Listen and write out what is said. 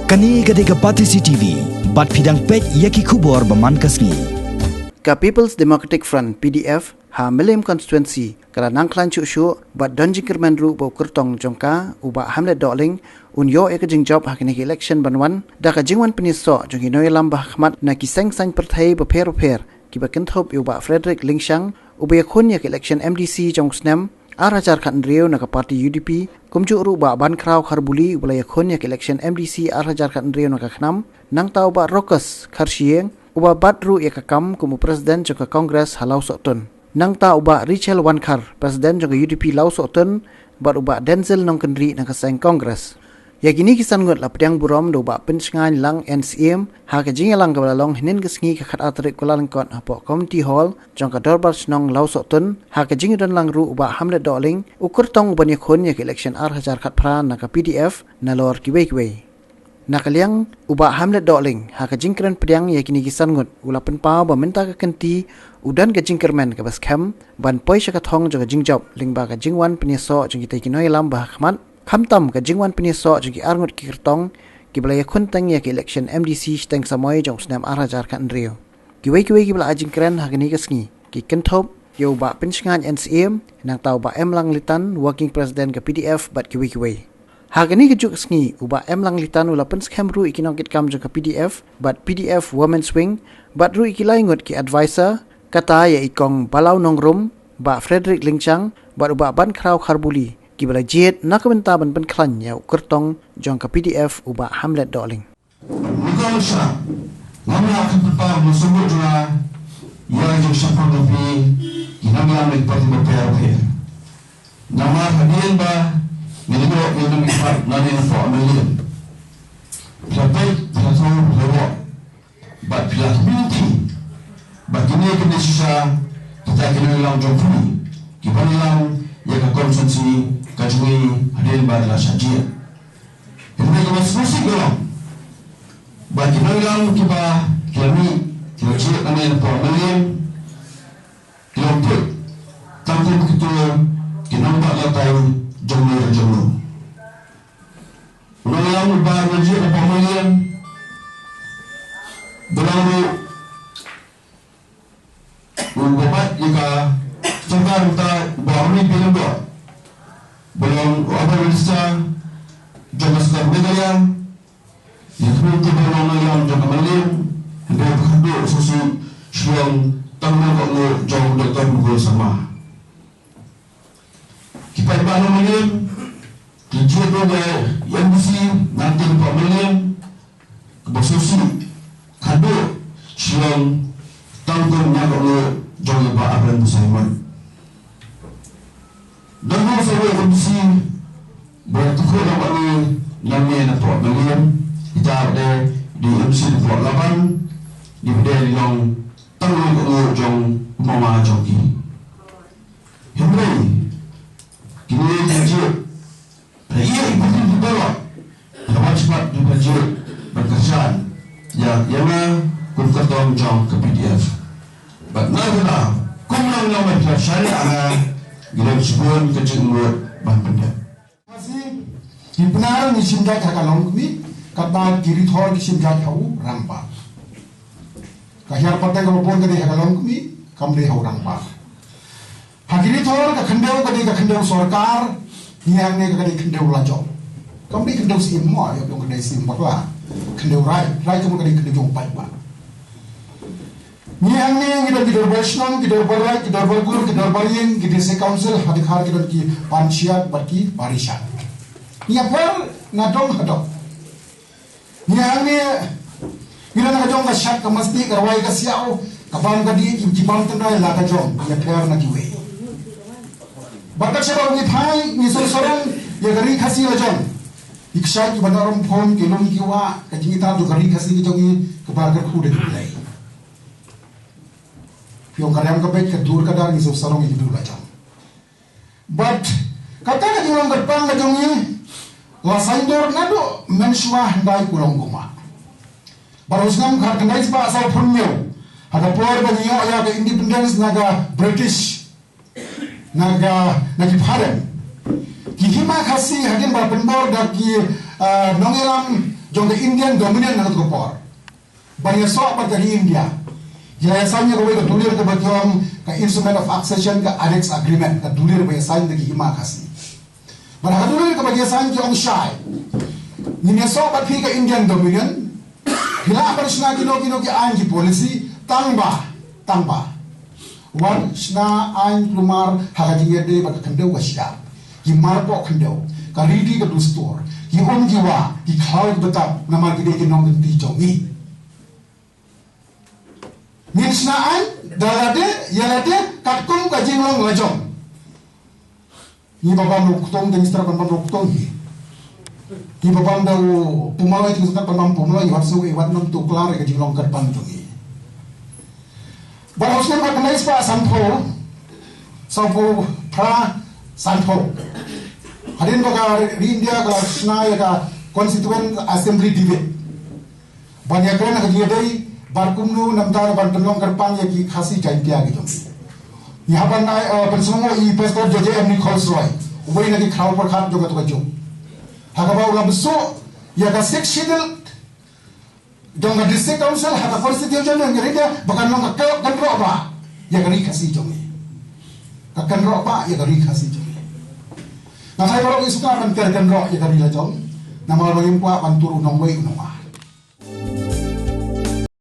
Kani gadega Patisi TV, bat pidang pek yaki kubor baman kasngi. Ka People's Democratic Front (PDF) ha Mylliem Constituency kala Khlaiñ chu bat donjingkerman ru bo kertong jongka uba hamlet doling unyo ek jingjop ha kini election banwan da ka jingwan Pynïasoh jongi Nongïalam bah khmat na ki seng sang perthai ba pher ki ba kenthop uba Khlaiñ uba khun yak election MDC jong Khnam Arajar khat riu na ka parti UDP kumju ru ba ban kraw kharbuli ulaya khun yak election MDC Arajar khat riu na ka Khnam nang tau ba rokas kharshieng uba batru yakakam kumu presiden joka Congress halau sotun nang ta uba Richel Wankar presiden joka UDP lau sotun bat uba Denzel nongkenri nang kaseng Congress yakini kisan ngot lapdang burom do ba pinsngan lang NCM ha ka Jingleit ka balong hinin kesngi ka khat atrik kulalangkot apo community hall jongka dorbar snong lau sotun ha ka jingdan lang ru uba hamlet doling ukur tong ubani khon yak election Arajar khat pran na ka PDF na lor kiwei nakaliang uba hamlet doling ha ka jingkran pediang yakini kisan ngot ulapen pau ba minta ka kenti udan ka jingkermen ka baskam ban poi sha ka thong jo ka jingjob lingba ka jingwan Pynïasoh jong kitai Nongïalam ba khmat khamtam ka jingwan Pynïasoh jong ki arngot ki kertong ki balaya khun tang yak election MDC tang samoy jong Khnam Arajar kan rio kiwei ki bala jingkran ha kini kasngi ki kenthop yo ba pinsngan NCM nang tau ba emlang litan working president ka PDF bat kiwei Hagani kejuk sengi uba emlang litan ulapan scam ru ikinongkit kam jong ka PDF but PDF women's wing but ru ikilaingot ki advisor kata ya ikong balau nongrum ba Frederick Lingchang but uba ban kraw kharbuli ki bala jet nakamenta ban Khlaiñ ya kertong jong ka PDF uba hamlet doling Mukalsha lamla kapar musubut jura ya jong shapang dopi kinamla mek parti bapaya nama hadian ba Nilainya yang dibuat nanti untuk Mylliem. Sampai satu lewat, bab pilihan binti. Bagaimana kita susah kita kena lawan Jong ini. Kita lawan yang konsumsi kacui hadir pada sahaja. Kita kena selesai dalam. Bagaimana lawan kita kami cek nanti untuk Mylliem. Kelompok tanpa begitu kita nampak latai Jong. Nongïalam bar meji apa Mylliem belalu membuat jika sekarang kita bahami film dua belum apa bisa jangan sekar Mylliem itu kita Nongïalam jangan Mylliem hendak berkandung susu siang tangan kalau Jong doktor bukul sama kita ibadah Mylliem Tujuan dia yang mesti nanti Pak Mylliem bersusi kado siang tanggung kalau Jong Pak Abang Musaiman. Dan kalau saya bersusi bertukar dengan namanya Pak Mylliem kita ada di MC Pak Laban di bidang yang tanggung kalau Jong Mama Jongki. Henry kini dia ia ibu dibawa dapat cepat dibaca berkerjaan yang kumkatong Jong ke PDF. Bagna kumlang nama syariah gila sebun kecinggur bantunya. Masih di benar ni sinjak kakalong kami kata kiri thor ki sinjak hau rampa. Kahar patay ka pon kadi kakalong kami kamde hau rampa. Hakiri thor ka khandeu sarkar yang ni kali kendau lajok. Kami kendau sim mo, ya dong kendau sim bakla. Kendau rai kamu kali kendau jong pai ba. Yang ni kita di dorbar snong, kita dorbar kita dorbar gur, kita dorbar yang kita se council hadik har kita ki pansiat baki barisan. Ya per na dong hadok. Yang ni kita nak jong ka syak ka mesti karwai ka siau, kapam ka di jibam tendai la ka jong, ya per na kiwe. Batak sebab ni thai ni sorang ya gari khasi lajon iksha ki banaram phone ke lom ki wa ka jingita jo gari khasi ki jongi ke bargar khude lai pyo karyam ka bet ka dur ka dar ni sorang ki dur lajon but kata ka jingong gatpang ka jongi la saindor nado menshwa ndai kulong guma barosnam khar kandai ba sa phunyo ada por ba niyo ya ka independence naga British naga nagipharan kihima khasi hadin ba penbor dak ki Nongïalam Jong the Indian dominant na gopor. Bani so apa dari India. Yayasannya kau itu dulir ke bagian ke instrument of accession ke annex agreement ke dulir yayasan lagi hima kasih. Bani dulir ke bagian Jong Shai. Ni so apa ke Indian dominant. Bila apa sih kino ke anji polisi tangba. Wan sna an plumar hagajinya de baka kendau kasya. Himar po kendau. Karidi ke dustor. Hihom jiwa. Hikhaw betap nama kita kinong genti jongi. Min sna an dalade yalade katkung ka jinglong lajong. Ni babam luktong dan istra babam luktong hi. Ni babam daw pumalay tingin sa babam pumalay watsu iwat nam tuklar ka jinglong karpan jongi. Bahusnya kat nais pa sampo pra sampo. Hadin baka India ka sna ya ka Constituent Assembly debate. Banyak kan ka jadi barkumnu namtar bantenong kerpang ya ki khasi jantia gitu. Yahapan na pensungo I pastor Joje Emni Kholsroy. Ubay na ki khraw par khat joga to kajo. Hakaba ulam so ya ka sectional Jong district council hata constitution yang gerida bahkan nong kan roba ya gari kasih jongi kan roba ya gari kasih jongi nah saya kalau isuka kan kan roba ya gari la jong nama lo yang kuat panturu nong wei nong